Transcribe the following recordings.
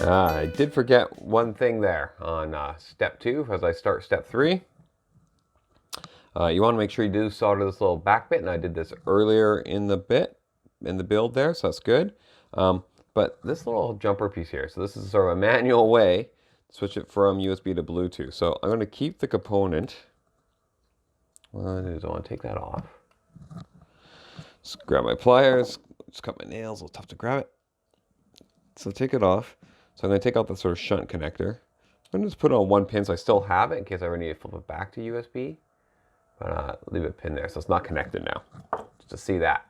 I did forget one thing there on step 2 as I start step 3. You want to make sure you do solder this little back bit, and I did this earlier in the build there, so that's good. But this little jumper piece here, so this is sort of a manual way to switch it from USB to Bluetooth. So I'm going to keep the component. What I want to do is I want to take that off. Just grab my pliers, just cut my nails, a little tough to grab it. So take it off. So I'm going to take out the sort of shunt connector. I'm going to just put it on one pin so I still have it in case I ever need to flip it back to USB. But leave a pin there so it's not connected now. Just to see that.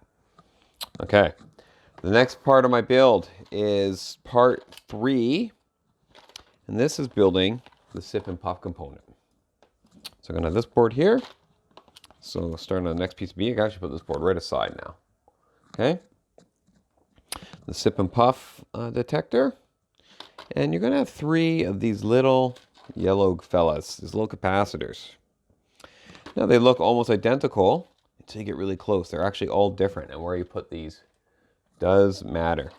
Okay. The next part of my build is part 3. And this is building the sip and puff component. So I'm going to have this board here. So starting on the next PCB, I can actually put this board right aside now. Okay. The sip and puff detector. And you're going to have 3 of these little yellow fellas, these little capacitors. Now they look almost identical until you get really close. They're actually all different, and where you put these does matter.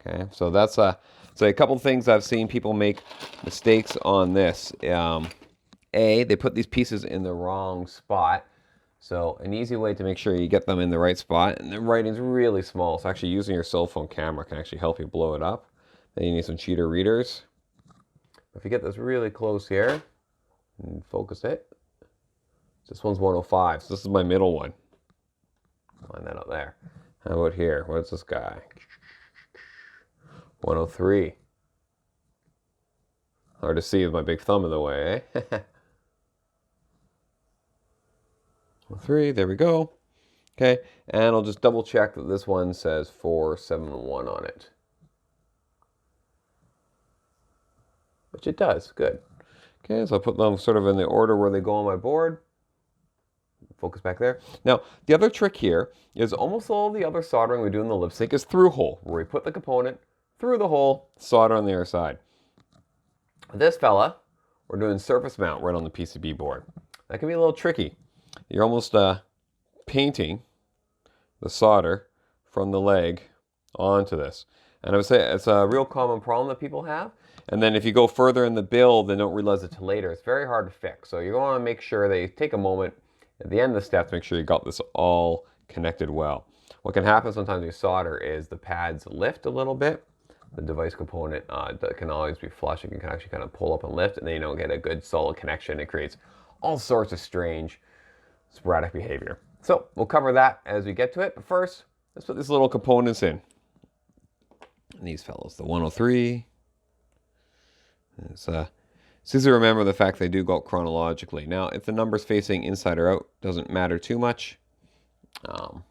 Okay, so that's a couple things I've seen people make mistakes on this. They put these pieces in the wrong spot. So an easy way to make sure you get them in the right spot, and the writing's really small, so actually using your cell phone camera can actually help you blow it up. Then you need some cheater readers. If you get this really close here and focus it, this one's 105, so this is my middle one. Line that up there. How about here? What's this guy? 103. Hard to see with my big thumb in the way, eh? 103, there we go. Okay, and I'll just double check that this one says 471 on it. Which it does, good. Okay, so I'll put them sort of in the order where they go on my board. Focus back there. Now, the other trick here is almost all the other soldering we do in the lip sync is through hole, where we put the component through the hole, solder on the other side. This fella, we're doing surface mount right on the PCB board. That can be a little tricky. You're almost painting the solder from the leg onto this. And I would say it's a real common problem that people have. And then if you go further in the build and don't realize it till later, it's very hard to fix. So you want to make sure that you take a moment at the end of the step to make sure you got this all connected well. What can happen sometimes when you solder is the pads lift a little bit. The device component can always be flush. It can actually kind of pull up and lift, and then you don't get a good solid connection. It creates all sorts of strange sporadic behavior. So we'll cover that as we get to it. But first, let's put these little components in. And these fellows, the 103. It's easy to remember the fact they do go chronologically. Now, if the number's facing inside or out, doesn't matter too much. But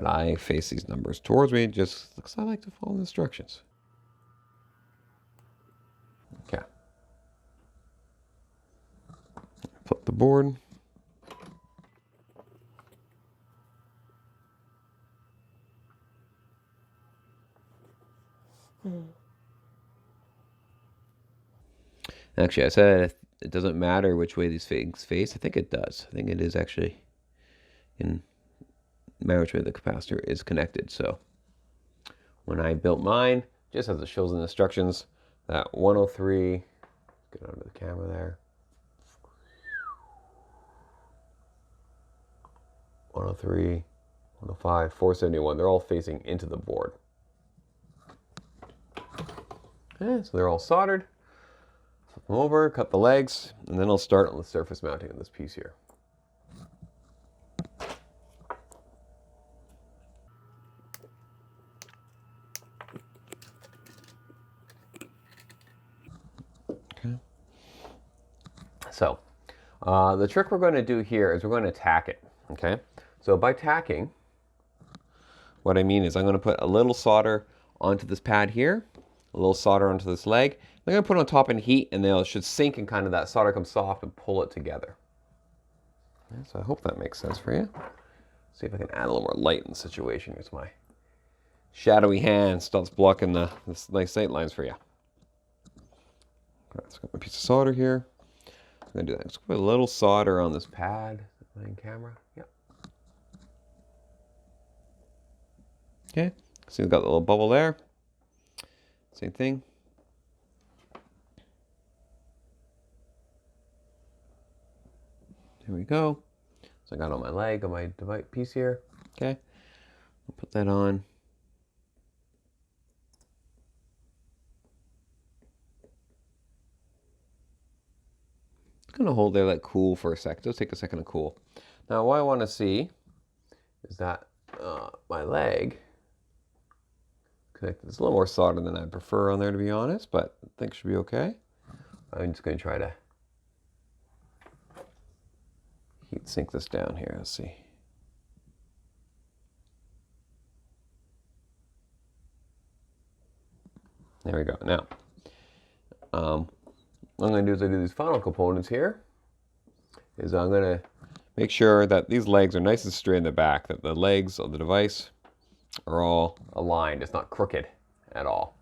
I face these numbers towards me just because I like to follow the instructions. Okay. Flip the board. Actually, I said it doesn't matter which way these things face. I think it does. I think it is actually in matter which way the capacitor is connected. So when I built mine, just as it shows in the instructions, that 103, get under the camera there. 103, 105, 471, they're all facing into the board. Okay, so they're all soldered. Flip them over, cut the legs, and then I'll start on the surface mounting of this piece here. Okay. So, the trick we're going to do here is we're going to tack it. Okay. So by tacking, what I mean is I'm going to put a little solder onto this pad here, a little solder onto this leg. I'm going to put it on top in heat, and then it should sink and kind of that solder comes soft and pull it together. Okay, so I hope that makes sense for you. See if I can add a little more light in the situation. Here's my shadowy hand starts blocking this nice sight lines for you. Alright, so I've got my piece of solder here. I'm going to do that. Just put a little solder on this pad. Main camera. Yep. Okay. See, we've got the little bubble there. Same thing. There we go. So I got on my leg on my device piece here. Okay. I'll put that on. It's going to hold there, let cool for a second. It'll take a second to cool. Now what I want to see is that my leg connected. It's a little more solder than I'd prefer on there, to be honest, but I think it should be okay. I'm just going to try to heat sink this down here. Let's see. There we go. Now, what I'm going to do is I do these final components here. Is I'm going to make sure that these legs are nice and straight in the back, that the legs of the device are all aligned. It's not crooked at all.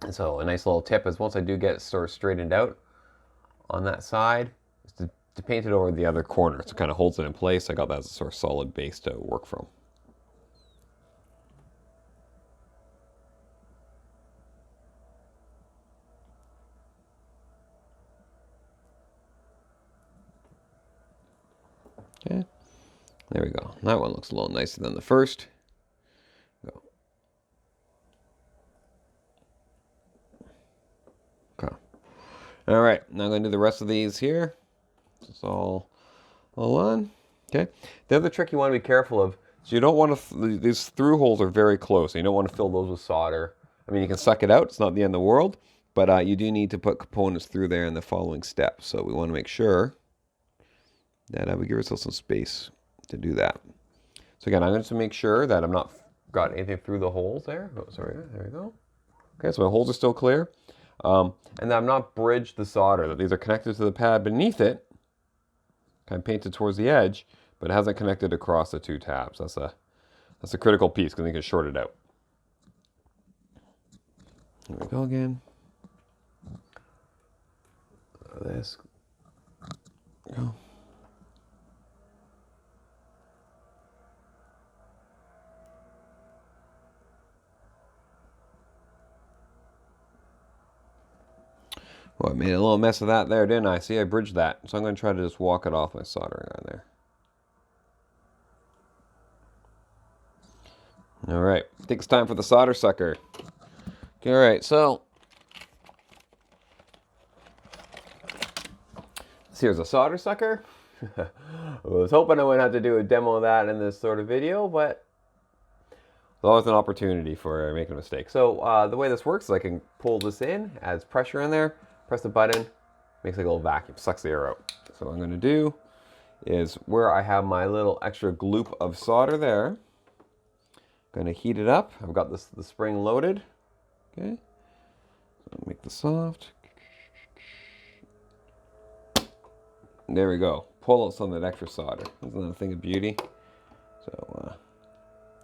And so a nice little tip is once I do get it sort of straightened out on that side, is to paint it over the other corner. So it kind of holds it in place. I got that as a sort of solid base to work from. Okay, there we go. That one looks a little nicer than the first. Go. Okay. All right, now I'm going to do the rest of these here. It's all on. Okay. The other trick you want to be careful of is you don't want to, these through holes are very close. You don't want to fill those with solder. I mean, you can suck it out. It's not the end of the world, but you do need to put components through there in the following steps. So we want to make sure that we give ourselves some space to do that. So again, I'm going to make sure that I'm not got anything through the holes there. Oh, sorry, there we go. Okay, so my holes are still clear. And that I'm not bridged the solder, that these are connected to the pad beneath it, kind of painted towards the edge, but it hasn't connected across the two tabs. That's a critical piece because you can short it out. There we go again. This. Go. Well, I made a little mess of that there, didn't I? See, I bridged that. So I'm going to try to just walk it off my soldering iron there. All right, I think it's time for the solder sucker. Okay, all right, so here's a solder sucker. I was hoping I wouldn't have to do a demo of that in this sort of video, but there's always an opportunity for making a mistake. So the way this works is I can pull this in, adds pressure in there, press the button, makes like a little vacuum, sucks the air out. So what I'm going to do is where I have my little extra gloop of solder there, I'm going to heat it up. I've got the spring loaded. Okay, so make this soft. There we go. Pull out some of that extra solder. That's another thing of beauty. So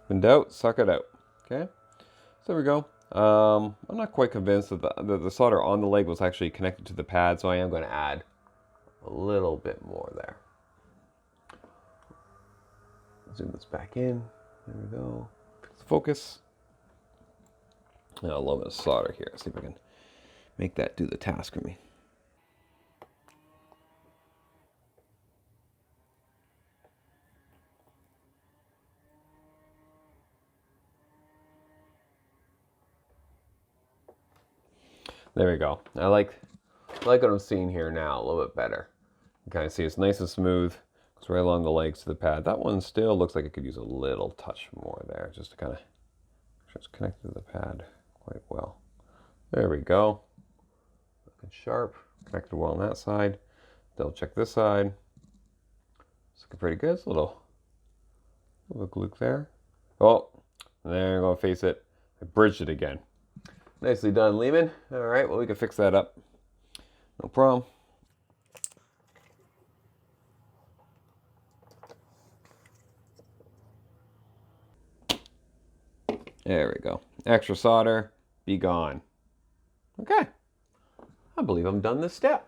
in doubt, suck it out. Okay, so there we go. I'm not quite convinced that the solder on the leg was actually connected to the pad, so I am going to add a little bit more there. Zoom this back in. There we go. Focus. Now a little bit of solder here. See if I can make that do the task for me. There we go. I like what I'm seeing here now a little bit better. You kind of see it's nice and smooth. It's right along the legs to the pad. That one still looks like it could use a little touch more there, just to kind of make sure it's connected to the pad quite well. There we go. Looking sharp. Connected well on that side. Double check this side. It's looking pretty good. It's a little gloop there. Oh, there, I'm going to face it. I bridged it again. Nicely done, Lehman. All right, well, we can fix that up. No problem. There we go. Extra solder, be gone. Okay. I believe I'm done this step.